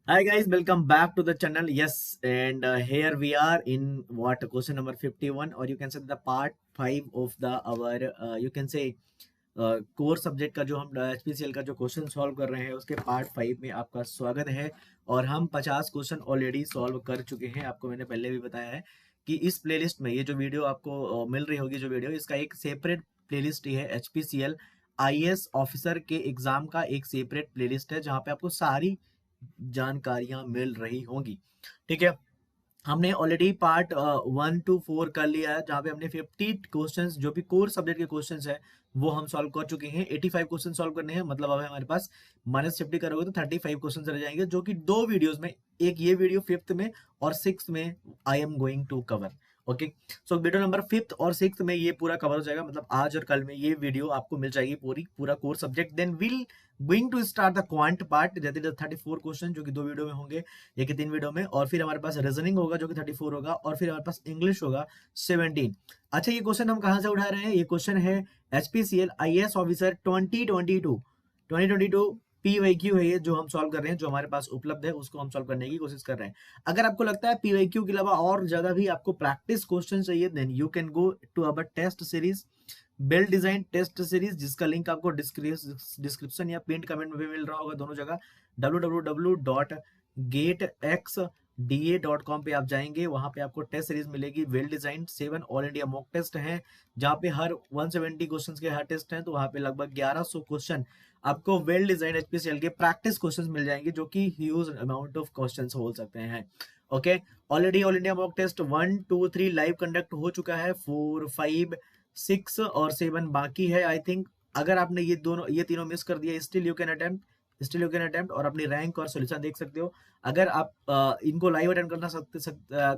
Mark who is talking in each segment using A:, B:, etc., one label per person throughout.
A: Hi guys, welcome back to the channel. Yes, and here we are in what question number 51, or you can say the part 5 of the our you can say core subject का जो हम HPCL का जो question solve कर रहे हैं उसके part 5 में आपका स्वागत है। और हम 50 क्वेश्चन ऑलरेडी सॉल्व कर चुके हैं। आपको मैंने पहले भी बताया है कि इस प्लेलिस्ट में ये जो वीडियो आपको मिल रही होगी, जो वीडियो इसका एक सेपरेट प्लेलिस्ट ही है। HPCL IAS ऑफिसर के एग्जाम का एक सेपरेट प्लेलिस्ट है जहाँ पे आपको सारी जानकारियां मिल रही होंगी। ठीक है, हमने ऑलरेडी पार्ट 1 to 4 कर लिया है जहाँ पे हमने 50 क्वेश्चंस जो भी कोर सब्जेक्ट के क्वेश्चंस है वो हम सॉल्व कर चुके हैं। 85 क्वेश्चन सॉल्व करने हैं, मतलब अब हमारे पास -50 करोगे तो 35 क्वेश्चन रह जाएंगे, जो कि दो वीडियोस में, एक ये वीडियो 5th में और 6th में I am going to cover. Okay, so video number 5th और 6th में ये पूरा कवर हो जाएगा, मतलब आज और कल में ये वीडियो आपको मिल जाएगी पूरा core subject. Then will going to start the quant part, that is 34 question जो कि 2 वीडियो में होंगे, एक 3 वीडियो में। और फिर हमारे पास रीजनिंग होगा जो कि 34 होगा, और फिर हमारे पास इंग्लिश होगा 17। अच्छा, ये क्वेश्चन हम कहां से उठा रहे हैं? ये क्वेश्चन है HPCL IAS ऑफिसर 2022 PYQ है, ये जो हम सॉल्व कर रहे हैं, जो हमारे पास उपलब्ध है उसको हम सॉल्व करने की कोशिश कर रहे हैं। अगर आपको लगता है PYQ के अलावा और ज्यादा भी आपको प्रैक्टिस क्वेश्चन चाहिए, then you can go to our test series, Well Design test series, जिसका लिंक आपको डिस्क्रिप्शन या पिन कमेंट में भी मिल रहा होगा, दोनों जगह। www.gateXDA.com पे आप जाएंगे, वहां पे आपको टेस्ट सीरीज मिलेगी। Well Design 7 all India mock test हैं, जहाँ पे हर 170 क्वेश्चंस के हर टेस्ट हैं, तो वहां पे लगभग 1100 क्वेश्चन आपको वेल डिजाइन HPCL के प्रैक्टिस क्वेश्चंस मिल जाएंगे, जो कि ह्यूज अमाउंट ऑफ क्वेश्चंस हो सकते हैं। Okay, already all India mock test 1 2 3 live conduct हो चुका है, 4 5 6 और 7 बाकी है आई थिंक। अगर आपने ये तीनों मिस कर दिया, स्टिल यू कैन अटेम्प्ट और अपनी रैंक और सोल्यूशन देख सकते हो। अगर आप इनको लाइव अटेम्प्ट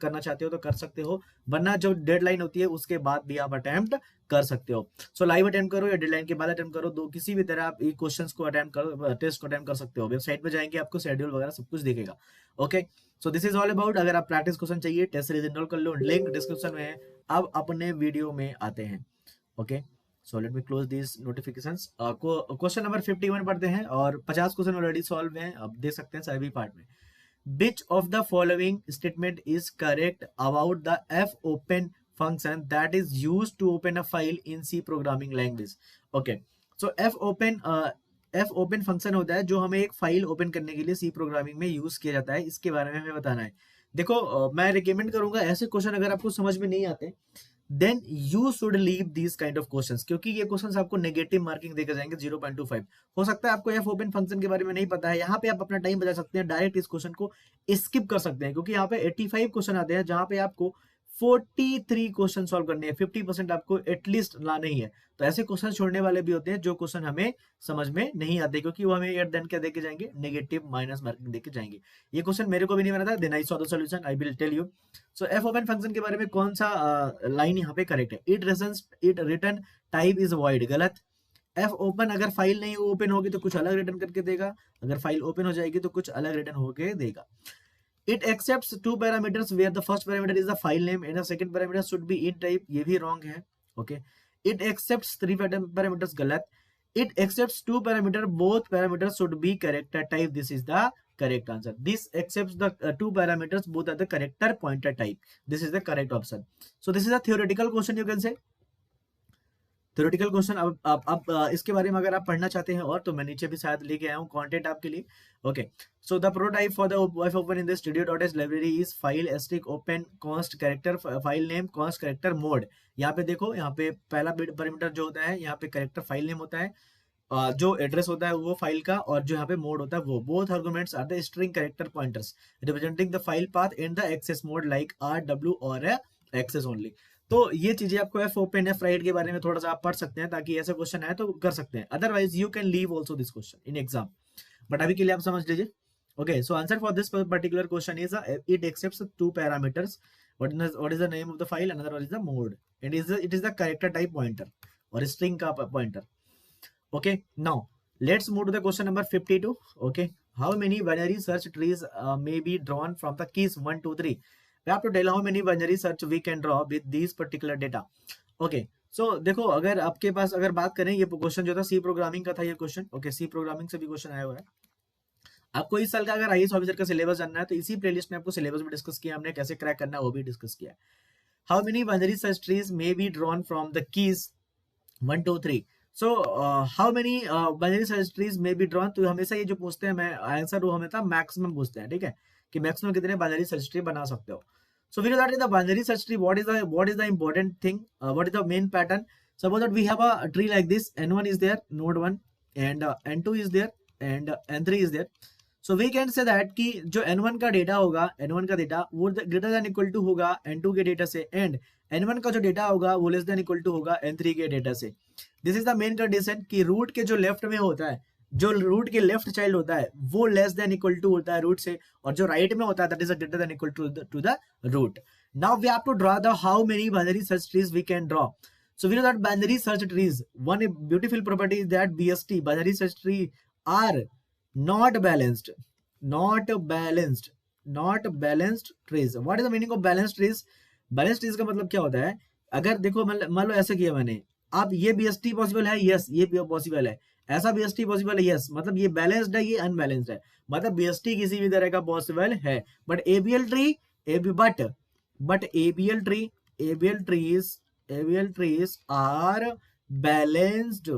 A: करना चाहते हो तो कर सकते हो, वरना जो डेडलाइन होती है उसके बाद भी आप अटेम्प्ट कर सकते हो। सो लाइव अटेम्प्ट करो या डेडलाइन के बाद अटेम्प्ट करो, दो किसी भी तरह आप क्वेश्चंस को अटेम्प्ट करो, टेस्ट को अटेम्प्ट कर सकते हो। वेबसाइट पे जाएंगे, आपको शेड्यूल वगैरह सब कुछ दिखेगा। Okay, so this is all about. अगर आप प्रैक्टिस क्वेश्चन चाहिए, टेस्ट सीरीज इनरोल कर लो, लिंक डिस्क्रिप्शन में है। अब अपने वीडियो में आते हैं। Okay, so let me close this notifications. Question number 51 पढ़ते हैं, और 50 क्वेश्चन ऑलरेडी सॉल्व हैं, अब देख सकते हैं सभी पार्ट में। Which of the following statement is correct about the fopen function that is used to open a file in C programming language? Okay, so fopen function होता है जो हमें एक फाइल ओपन करने के लिए सी प्रोग्रामिंग में यूज किया जाता है। इसके बारे में हमें बताना है। देखो, मैं रिकमेंड करूंगा ऐसे क्वेश्चन अगर आपको समझ में नहीं आते, then you should leave this kind of questions, क्योंकि ये क्वेश्चंस आपको नेगेटिव मार्किंग देकर जाएंगे 0.25। हो सकता है आपको एफ ओपन फंक्शन के बारे में नहीं पता है, यहाँ पे आप अपना टाइम बचा सकते हैं, डायरेक्ट इस क्वेश्चन को स्किप कर सकते हैं, क्योंकि यहाँ पे 85 क्वेश्चन आते हैं जहां पे आपको 43 क्वेश्चन सॉल्व करने हैं। 50% आपको एटलीस्ट लाना ही है। तो ऐसे क्वेश्चन छोड़ने वाले भी होते हैं जो क्वेश्चन हमें समझ में नहीं आते, क्योंकि वो हमें एट देन क्या देके जाएंगे, नेगेटिव माइनस मार्किंग देके जाएंगे। ये क्वेश्चन मेरे को भी नहीं बना था, then I saw the solution, I will tell you. So fopen function के बारे में कौन सा लाइन यहाँ पे करेक्ट है? It return type is void, गलत। एफ ओपन अगर फाइल नहीं ओपन होगी तो कुछ अलग रिटर्न करके देगा, अगर फाइल ओपन हो जाएगी तो कुछ अलग रिटर्न होके देगा। It accepts 2 parameters where the first parameter is the file name and the second parameter should be in type, ये भी रॉन्ग है। ओके, इट एक्सेप्ट्स 3 पैरामीटर्स, गलत। It accepts 2 parameter, both parameters should be character type, this is the correct answer. This accepts the 2 parameters, both are the character pointer type, this is the correct option. So this is a theoretical question, you can say theoretical question. अब इसके बारे में अगर आप पढ़ना चाहते हैं और, तो मैं नीचे भी शायद लेके आया हूँ कंटेंट आपके लिए। Okay, so the prototype for the wife open in the studio.h library is file asterisk open const character file name const character mode. यहाँ पे देखो, यहाँ पे पहला पैरामीटर जो होता है, यहाँ पे कैरेक्टर फाइल नेम होता है, जो एड्रेस होता है वो फाइल का, और जो यहाँ पे मोड होता है वो, both arguments are the string character pointers representing the file path and the access mode like RW और एक्सेस ओनली। तो ये चीजें आपको एफ ओपन एफ राइट के बारे में थोड़ा सा आप पढ़ सकते हैं, ताकि ऐसे क्वेश्चन आए तो कर सकते हैं, otherwise you can leave also this question in exam, but अभी के लिए आप समझ लीजिए। Okay, so answer for this particular question is it accepts 2 parameters, what is the name of the file, another one is the mode, and it is the character type pointer और string का pointer। Okay, now let's move to the question number 52। Okay, how many binary search trees may be drawn from the keys 1 2 3? We have to tell how many binary search we can draw with these particular data। Okay, so देखो, अगर आपके पास अगर बात करें, ये question जो था सी programming का था ये क्वेश्चन। ओके, सी प्रोग्रामिंग से भी क्वेश्चन आया हुआ है। आपको इस साल का अगर आईएएस ऑफिसर का सिलेबस जानना है तो इसी प्लेलिस्ट में आपको सिलेबस भी डिस्कस किया हमने, कैसे क्रैक करना है वो भी डिस्कस किया। How many binary search trees may be drawn from the keys 1 2 3। So how many binary search trees may be drawn, तो हमेशा ये जो पूछते हैं, मैं आंसर वो हमेशा मैक्सिमम पूछते हैं, ठीक है, कि मैक्सिमम कितने बाइनरी सर्च ट्री बना सकते हो। So we know that in the binary search tree, what is the important thing? What is the main pattern? Suppose that we have a tree like this. N1 is there, node 1, and N2 is there, and N3 is there. So we can say that कि जो N1 का data होगा, N1 का data वो greater than equal to होगा N2 के data से, and N1 का जो डेटा होगा वो लेस देन इक्वल टू होगा N3 के डेटा से। This is the main condition कि रूट के जो लेफ्ट में होता है, जो रूट के लेफ्ट चाइल्ड होता है वो लेस देन इक्वल टू होता है रूट से, और जो राइट में होता है that is greater than equal to the root. Now we have to draw the how many binary search trees we can draw. So we know that binary search trees, one beautiful property is that BST, binary search tree, are not balanced trees. What is the meaning of balanced trees? Balanced trees का मतलब क्या होता है? अगर देखो मान लो ऐसा किया मैंने, अब ये BST पॉसिबल है, यस ये पॉसिबल है, ऐसा BST पॉसिबल है, यस, मतलब ये बैलेंस्ड है, ये अनबैलेंस्ड है, मतलब BST किसी भी तरह का पॉसिबल है, but ABL trees are balanced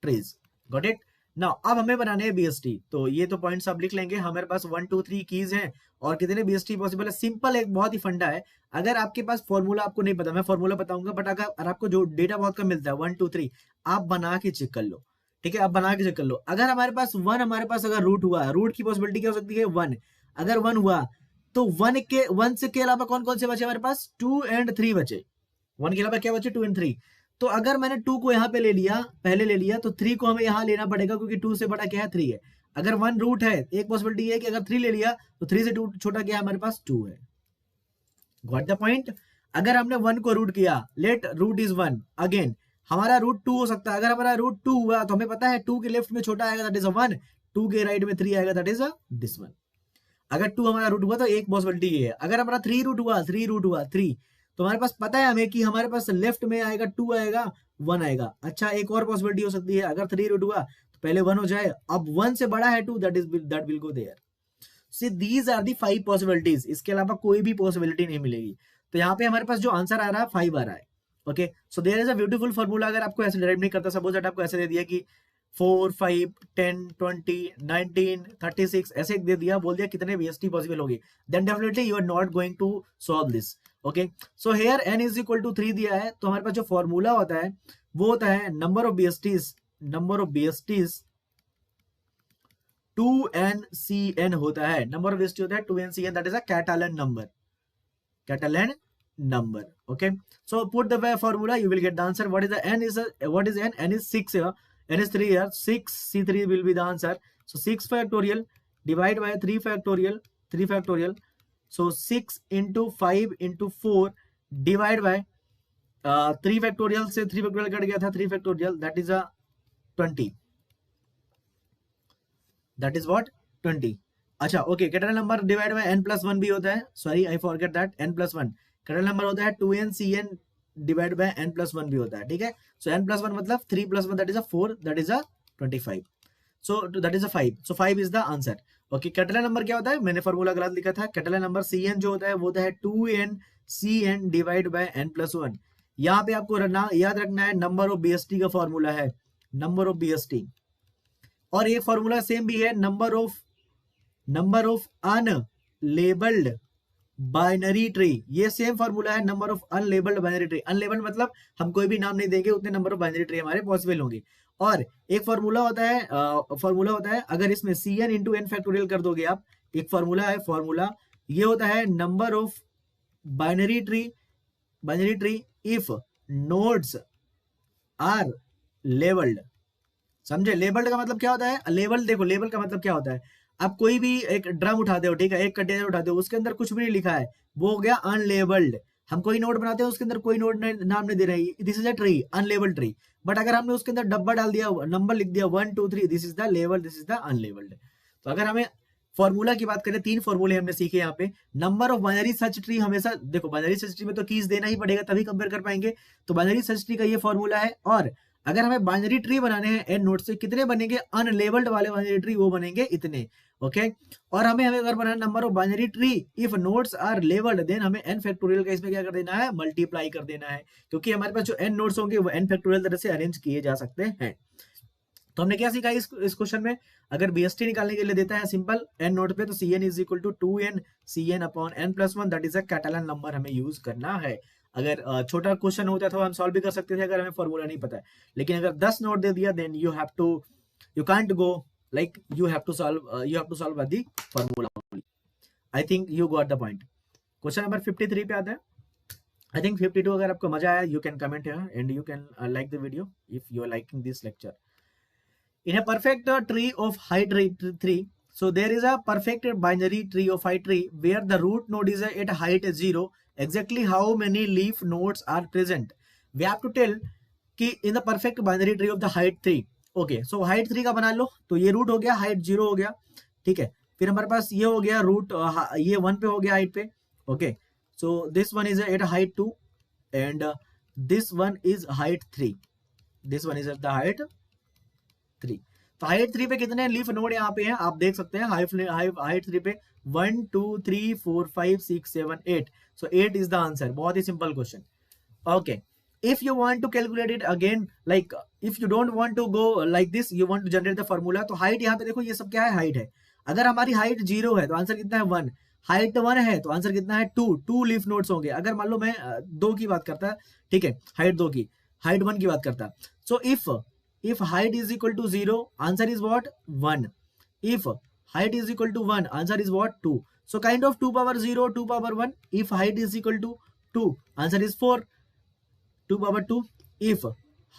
A: trees. Got it? Now अब हमें बनाने हैं BST, तो ये तो पॉइंट्स आप लिख लेंगे। हमारे पास 1 2 3 कीज हैं और कितने BST पॉसिबल है। सिंपल, एक बहुत ही फंडा है। अगर आपके पास फॉर्मूला आपको नहीं पता, मैं फॉर्मूला बताऊंगा, बट अगर आपको जो डेटा बहुत कम मिलता है 1 2 3, आप बना के चेक कर लो, ठीक है, आप बना के चेक कर लो। अगर हमारे पास 1, हमारे पास अगर रूट हुआ, रूट की पॉसिबिलिटी क्या हो सकती है 1, अगर 1 हुआ तो 1 से के अलावा कौन कौन से बचे हमारे पास, 2 and 3 बचे। 1 के अलावा क्या बचे, 2 and 3। तो अगर मैंने 2 को यहाँ पे पहले ले लिया, तो 3 को हमें यहाँ लेना पड़ेगा, क्योंकि 2 से बड़ा क्या है 3 है। अगर 1 रूट है, एक पॉसिबिलिटी है कि अगर 3 ले लिया तो 3 से 2 छोटा क्या है हमारे पास 2 है। Got the point? अगर हमने 1 को रूट किया, लेट रूट इज 1, अगेन हमारा रूट 2 हो सकता है। अगर हमारा रूट 2 हुआ तो हमें पता है 2 के लेफ्ट में छोटा आएगा, दैट इज 1, 2 के राइट में 3 आएगा, दैट इज दिस वन। अगर 2 हमारा रूट हुआ तो एक पॉसिबिलिटी ये है। अगर हमारा 3 रूट हुआ 3, तो हमारे पास पता है हमें कि हमारे पास लेफ्ट में आएगा 2 आएगा 1 आएगा। अच्छा, एक और पॉसिबिलिटी हो सकती है, अगर 3 रूट हुआ तो पहले 1 हो जाए, अब 1 से बड़ा है 2, that will go there. See these are the 5 possibilities, इसके अलावा कोई भी पॉसिबिलिटी नहीं मिलेगी। तो यहाँ पे हमारे पास जो आंसर आ रहा है 5 आ रहा है। Okay, so there is a beautiful formula. अगर आपको ऐसे डायरेक्ट नहीं करता, सपोज दैट आपको ऐसे दे दिया कि 4 5 10 20 19 36 ऐसे दे दिया, बोल दिया कितने BST पॉसिबल होगी, then definitely you are not going to solve this. Okay, so here n is equal to 3 दिया है, तो हमारे पास जो फॉर्मूला होता है वो होता है नंबर ऑफ BSTs 2NCN होता है। नंबर ऑफ BST होता है 2NCN, that is a Catalan number. Okay, so put the formula, you will get the answer. What is the n? What is n? N is 6 here. N is 3 here. 6 C3 will be the answer. So 6 factorial divide by 3 factorial. So 6 into 5 into 4 divide by 3 factorial से 3 factorial cut गया था, 3 factorial, that is a 20. That is what? 20. अच्छा, okay, Catalan number divide by n plus 1 भी होता है। Sorry, I forget that, n plus 1 Catalan number होता है। 2NCN divide by n plus 1 भी होता है, ठीक है। सो n plus 1 मतलब 3 plus 1, that is a 4, that is a 25। So that is a 5, so 5 is the answer. Okay, Catalan number क्या होता है, मैंने फॉर्मूला गलत लिखा था। कैटालन नंबर CN जो होता है वो होता है 2NCN divide by n plus 1। यहाँ पे आपको याद रखना है नंबर ऑफ BST का फॉर्मूला है, नंबर ऑफ BST। और ये फॉर्मूला सेम भी है, number of unlabelled binary tree, ये सेम फॉर्मूला है, number of unlabelled binary tree. Unlabelled मतलब हम कोई भी नाम नहीं देंगे, उतने नंबर ऑफ बाइनरी ट्री हमारे पॉसिबल होंगे। और एक फॉर्मूला होता है अगर इसमें CN इंटू n फैक्टोरियल कर दोगे आप, एक फॉर्मूला है, ये होता है number of binary tree if nodes are labelled. समझे? लेबल्ड का मतलब क्या होता है? लेबल का मतलब क्या होता है, आप कोई भी एक ड्रम उठाते हो, ठीक है, एक कंटेनर उठाते हो, उसके अंदर कुछ भी नहीं लिखा है, वो हो गया अनलेबल्ड। हम कोई नोट बनाते हैं, उसके अंदर कोई नोट नाम नहीं दे रहे, this is a tree, unlabelled tree. But अगर हमने उसके अंदर डब्बा डाल दिया, नंबर लिख दिया 1 2 3, this is the label, this is the unlabelled. तो अगर हमें फॉर्मूला की बात करें, 3 फॉर्मूले हमने सीखे यहाँ पे। Number of binary search tree, हमेशा देखो बाइनरी सर्च ट्री में तो कीज देना ही पड़ेगा, तभी कंपेयर कर पाएंगे। तो बाइनरी सर्च ट्री का ये फॉर्मूला है। और अगर हमें बाइनरी ट्री बनाने हैं एन नोड से, कितने बनेंगे, अनलेबल्ड वाले बाइनरी ट्री वो बनेंगे इतने, ओके। और हमें अगर बनाना number of binary tree if nodes are labelled, then हमें n फैक्टोरियल का इसमें क्या कर देना है, मल्टीप्लाई कर देना है, क्योंकि हमारे पास जो n नोड्स होंगे वो n फैक्टोरियल तरह से अरेंज किए जा सकते हैं। तो हमने क्या सीखा इस क्वेश्चन में, अगर BST निकालने के लिए देता है सिंपल n नोड पे, तो Cn is equal to 2n Cn upon n+1, that is a Catalan number हमें यूज करना है। अगर छोटा क्वेश्चन होता तो हम सॉल्व भी कर सकते थे अगर हमें फॉर्मूला नहीं पता है, लेकिन अगर 10 नोट दे दिया then you can't go like you have to solve by the formula. I think you got the point. Question number 53 पे आता है। आई थिंक 52 अगर आपको मजा आया, you can comment here and you can like the video if you are liking this lecture. In a perfect tree of height 3, so there is a perfect binary tree of height 3 where the root node is at height 0. Exactly how many leaf nodes are present? We have to tell कि in the perfect binary tree of the height 3. Okay, so height 3 का बना लो, तो ये root हो गया, height 0 हो गया, ठीक है। फिर हमारे पास ये हो गया रूट, ये 1 पे हो गया हाइट पे, okay. So this one is at height 2 and this one is height 3, this one is at the height 3। तो हाइट 3 पे कितने लीफ नोड यहाँ पे हैं आप देख सकते हैं, हाइट 3 पे 1 2 3 4 5 6 7 8, सो 8 इज द आंसर। बहुत ही simple question, okay. If you want to calculate it again, like if you don't want to go like this, you want to generate the formula, तो हाइट यहाँ पे देखो ये सब क्या है, हाइट है। अगर हमारी हाइट 0 है तो आंसर कितना है 1, हाइट 1 है तो आंसर कितना है 2 लीफ नोड्स होंगे। अगर मान लो मैं 2 की बात करता, ठीक है, हाइट 2 की, हाइट 1 की बात करता, सो if height is equal to 0, answer is what, 1. If height is equal to 1, answer is what, 2. So kind of 2 power 0, 2 power 1. If height is equal to 2, answer is 4, 2 power 2. If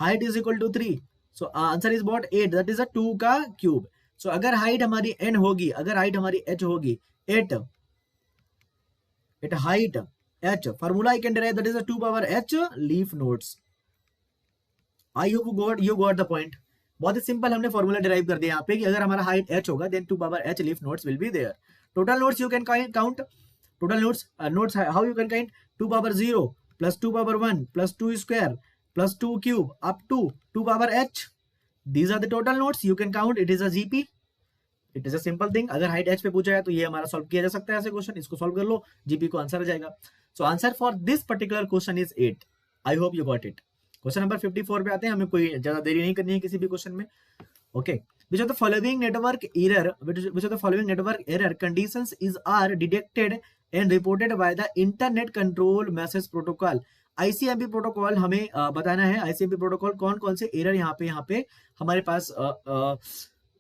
A: height is equal to 3, so answer is what, 8, that is a 2 का cube. so अगर height हमारी n होगी, अगर height हमारी h होगी 8, height h, formula I can derive, that is a 2 power h leaf nodes। I hope you got the point. बहुत ही simple हमने फॉर्मूला डिराइव कर दिया यहाँ पे कि अगर हमारा हाइट h होगा then 2 power h leaf nodes will be there. Total nodes you can count, total nodes how you can count, 2 power 0 plus 2 power 1 plus 2 square plus 2 cube up to 2 power h, these are the total nodes you can count. It is a GP, it is a simple thing. अगर height h पे पूछा है तो ये हमारा solve किया जा सकता है ऐसे क्वेश्चन, इसको सॉल्व कर लो, जीपी को आंसर आ जाएगा। So answer for this particular question is 8। I hope you got it. Question number 54 पे आते हैं, हमें कोई ज्यादा देरी नहीं करनी है किसी भी क्वेश्चन में, okay. which of the following network error conditions are detected and reported by the internet control message protocol? ICMP protocol हमें बताना है, ICMP प्रोटोकॉल कौन कौन से एरर यहाँ पे हमारे पास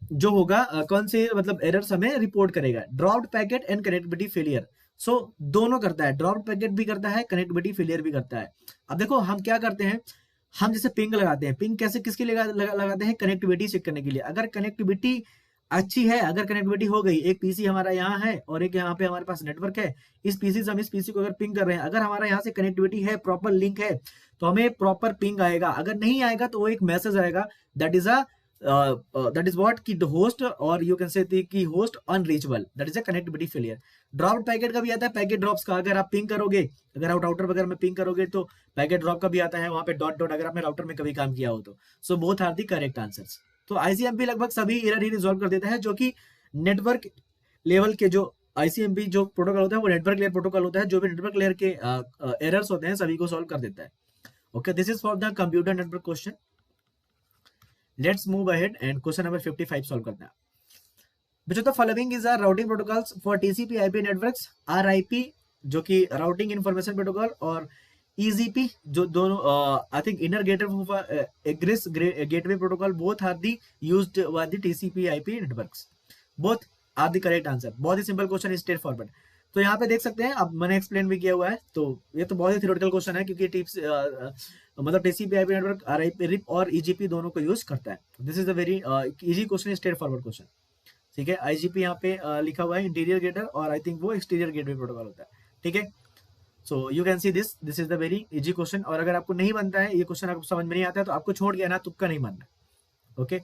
A: जो होगा, कौन से मतलब एरर्स हमें रिपोर्ट करेगा। Dropped packet and connectivity failure, so दोनों करता है, ड्रॉप्ड पैकेट भी करता है, कनेक्टिविटी फेलियर भी करता है। अब देखो हम क्या करते हैं, हम जैसे पिंग लगाते हैं, पिंग कैसे किसके लिए लगाते हैं, कनेक्टिविटी चेक करने के लिए। अगर कनेक्टिविटी अच्छी है, अगर कनेक्टिविटी हो गई, एक पीसी हमारा यहाँ है और एक यहाँ पे हमारे पास नेटवर्क है, इस पीसी से हम इस पीसी को अगर पिंग कर रहे हैं, अगर हमारा यहाँ से कनेक्टिविटी है, प्रॉपर लिंक है, तो हमें प्रॉपर पिंग आएगा। अगर नहीं आएगा तो वो एक मैसेज आएगा, दैट इज व्हाट की होस्ट, और यू कैन से कि host unreachable, that is a connectivity failure. Dropped packet का भी आता है, पैकेट ड्रॉप्स का, अगर आप पिंग करोगे, अगर आप राउटर वगैरह में पिंग करोगे तो पैकेट ड्रॉप का भी आता है, वहां पे डॉट डॉट, अगर आपने राउटर में कभी काम किया हो तो। So both are the correct answers. तो आईसीएमपी लगभग सभी एरर ही रिजॉल्व कर देता है, जो कि नेटवर्क लेवल के जो आईसीएमपी जो प्रोटोकॉल होता है वो नेटवर्क लेयर प्रोटोकॉल होता है, जो भी नेटवर्क लेयर के एरर्स होते हैं सभी को सॉल्व कर देता है। Okay, this is for the computer network question. Let's move ahead and question number 55 solve करते हैं। Which of the following is our routing protocols for TCP IP networks? RIP जो कि राउटिंग इंफॉर्मेशन प्रोटोकॉल, और EGP जो दोनों I think inner gateway egress gateway protocol, both are the used by the TCP IP networks, both are the correct answer. बहुत ही simple question, straight forward. तो यहाँ पे देख सकते हैं, अब मैंने एक्सप्लेन भी किया हुआ है, तो ये तो बहुत ही थ्योरेटिकल क्वेश्चन है, क्योंकि टिप्स मतलब TCP IP नेटवर्क RIP और EGP दोनों को यूज करता है। This is a very easy question, straight forward question, ठीक है। IGP यहाँ पे लिखा हुआ है इंटीरियर गेटर, और आई थिंक वो एक्सटीरियर गेटवे प्रोटोकॉल होता है, ठीक है। So you can see this is the very easy question. और अगर आपको नहीं बनता है ये क्वेश्चन, आपको समझ में नहीं आता है, तो आपको छोड़ के ना तुक्का नहीं मारना, ओके।